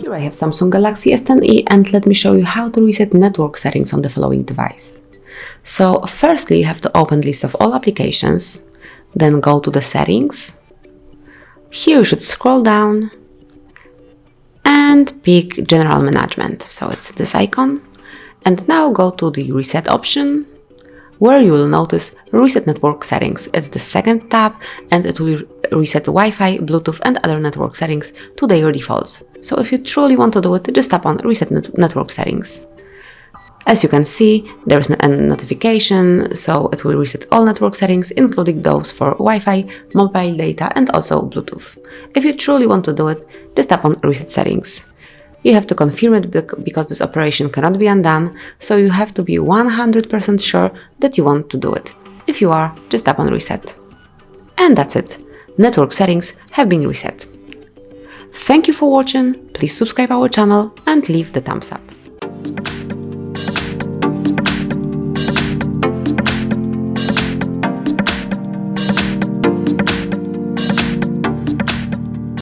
Here I have Samsung Galaxy S10e, and let me show you how to reset network settings on the following device. So firstly, you have to open list of all applications, then go to the settings. Here you should scroll down and pick General Management. So it's this icon. And now go to the Reset option, where you will notice Reset Network Settings. It's the second tab, and it will reset Wi-Fi, Bluetooth and other network settings to their defaults. So if you truly want to do it, just tap on Reset Network Settings. As you can see, there's a notification, so it will reset all network settings, including those for Wi-Fi, mobile data and also Bluetooth. If you truly want to do it, just tap on Reset Settings. You have to confirm it because this operation cannot be undone, so you have to be 100% sure that you want to do it. If you are, just tap on Reset. And that's it. Network settings have been reset. Thank you for watching, please subscribe our channel and leave the thumbs up.